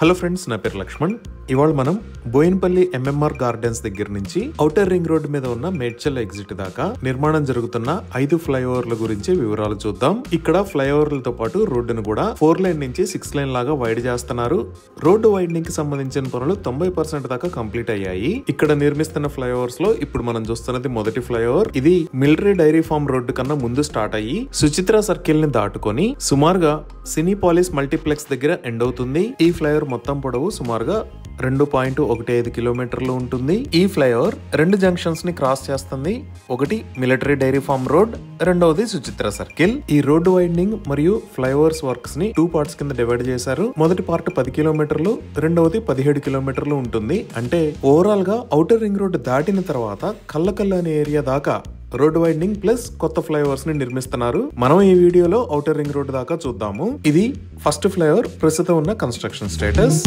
Hello friends, నా పేరు లక్ష్మణ్. ఇవాళ మనం బోయినపల్లి ఎంఎంఆర్ గార్డెన్స్ దగ్గర నుంచి ఔటర్ రింగ్ రోడ్ మీద ఉన్న మేడ్చల్ ఎగ్జిట్ దాకా నిర్మాణం జరుగుతున్న 5 ఫ్లైఓవర్ల గురించి వివరాలు చూద్దాం. ఇక్కడ ఫ్లైఓవర్లతో పాటు రోడ్డును కూడా 4 లైన్ నుంచి 6 లైన్ లాగా వైడ్ చేస్తున్నారు. రోడ్డు వైడనింగ్ కి సంబంధించిన పనులు 90% దాకా కంప్లీట్ అయ్యాయి. ఇక్కడ నిర్మిస్తున్న ఫ్లైఓవర్స్ లో ఇప్పుడు మనం చూస్తున్నది మొదటి ఫ్లైఓవర్. ఇది మిలిటరీ డైరీ ఫార్మ్ రోడ్డు కన్నా ముందు స్టార్ట్ అయ్యి సుచిత్ర సర్కిల్ ని దాటుకొని సుమారుగా సినీపాలిస్ మల్టీప్లెక్స్ దగ్గర ఎండ్ అవుతుంది. ఈ ఫ్లైఓవర్ మొత్తం పొడవు సుమారుగా 2.15 కిలోమీటర్లు ఉంటుంది. ఈ ఫ్లైఓవర్ 2 జంక్షన్స్ ని క్రాస్ చేస్తుంది. ఒకటి మిలిటరీ డైరీ ఫార్మ్ రోడ్, రెండవది సుచిత్ర సర్కిల్. ఈ రోడ్డు వైడనింగ్ మరియు ఫ్లైఓవర్స్ వర్క్స్ ని 2 పార్ట్స్ కింద డివైడ్ చేశారు. మొదటి పార్ట్ 10 కిలోమీటర్లు, రెండవది 17 కిలోమీటర్లు ఉంటుంది. అంటే ఓవరాల్ గా ఔటర్ రింగ్ రోడ్ దాటిన తర్వాత కల్లకల్లు అనే ఏరియా దాకా రోడ్ వైడనింగ్ ప్లస్ కొత్త ఫ్లైఓవర్స్ ని నిర్మిస్తున్నారు. మనం ఈ వీడియోలో ఔటర్ రింగ్ రోడ్ దాకా చూద్దాము. ఇది ఫస్ట్ ఫ్లైఓవర్ ప్రస్తుతం ఉన్న కన్స్ట్రక్షన్ స్టేటస్.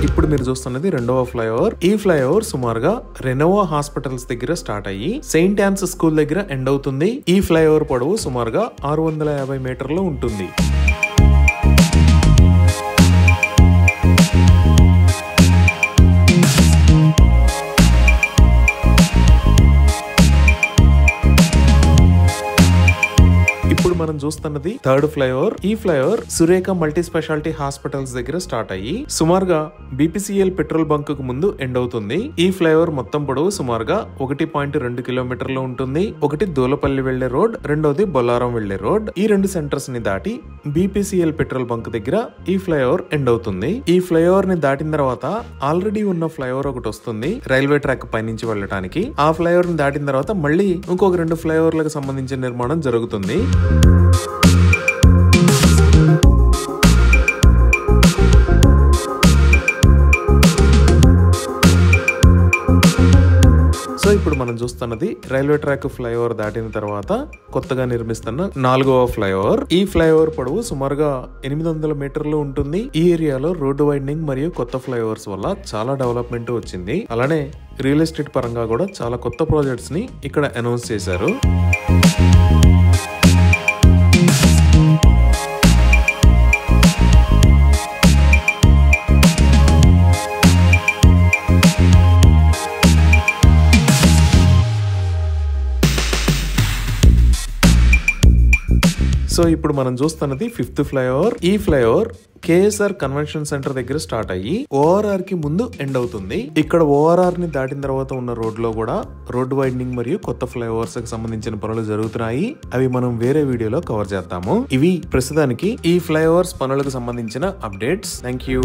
ఇప్పుడు మీరు చూస్తున్నది రెండవ ఫ్లైఓవర్. ఈ ఫ్లైఓవర్ సుమారుగా రెనోవా హాస్పిటల్స్ దగ్గర స్టార్ట్ అయ్యి సెయింట్ యాన్స్ స్కూల్ దగ్గర ఎండ్ అవుతుంది. ఈ ఫ్లైఓవర్ పొడవు సుమారుగా 650 మీటర్లు ఉంటుంది. ఇప్పుడు మనం చూస్తున్నది థర్డ్ ఫ్లైఓవర్. ఈ flyover Surekha multi speciality hospitals దగ్గర స్టార్ట్ అయ్యి సుమారుగా బీపీసీఎల్ పెట్రోల్ బంక్ కు ముందు ఎండ్ అవుతుంది. ఈ ఫ్లైఓవర్ మొత్తం పొడవు సుమారుగా 1.2 కిలోమీటర్లు ఉంటుంది. ఒకటి దూలపల్లి వెళ్లే రోడ్, రెండోది బొల్లారం వెళ్లే రోడ్. ఈ 2 సెంటర్స్ ని దాటి బీపీసీఎల్ పెట్రోల్ బంక్ దగ్గర ఈ ఫ్లైఓవర్ ఎండ్ అవుతుంది. ఈ ఫ్లైఓవర్ ని దాటిన తర్వాత ఆల్రెడీ ఉన్న ఫ్లైఓవర్ ఒకటి వస్తుంది రైల్వే ట్రాక్ పైనుంచి వెళ్ళడానికి. ఆ ఫ్లైఓవర్ ని దాటిన తర్వాత మళ్ళీ ఇంకొక 2 ఫ్లైఓవర్లకు సంబంధించిన నిర్మాణం జరుగుతుంది. సో ఇప్పుడు మనం చూస్తున్నది రైల్వే ట్రాక్ ఫ్లైఓవర్ దాటిన తర్వాత కొత్తగా నిర్మిస్తున్న 4వ ఫ్లైఓవర్. ఈ ఫ్లైఓవర్ పొడవు సుమారుగా 800 మీటర్లు ఉంటుంది. ఈ ఏరియాలో రోడ్డు వైడనింగ్ మరియు కొత్త ఫ్లైఓవర్స్ వల్ల చాలా డెవలప్మెంట్ వచ్చింది. అలానే రియల్ ఎస్టేట్ పరంగా కూడా చాలా కొత్త ప్రాజెక్ట్స్ ని ఇక్కడ అనౌన్స్ చేశారు. సో ఇప్పుడు మనం చూస్తున్నది 5th ఫ్లైఓవర్. ఈ ఫ్లైఓవర్ కేఎస్ఆర్ కన్వెన్షన్ సెంటర్ దగ్గర స్టార్ట్ అయ్యి ఓఆర్ఆర్ కి ముందు ఎండ్ అవుతుంది. ఇక్కడ ఓఆర్ఆర్ ని దాటిన తర్వాత ఉన్న రోడ్ లో కూడా రోడ్ వైడనింగ్ మరియు కొత్త ఫ్లైఓవర్స్ కి సంబంధించిన పనులు జరుగుతున్నాయి. అవి మనం వేరే వీడియోలో కవర్ చేద్దాము. ఇవి ప్రస్తుతానికి ఈ ఫ్లైఓవర్స్ పనులకు సంబంధించిన అప్డేట్స్. Thank you.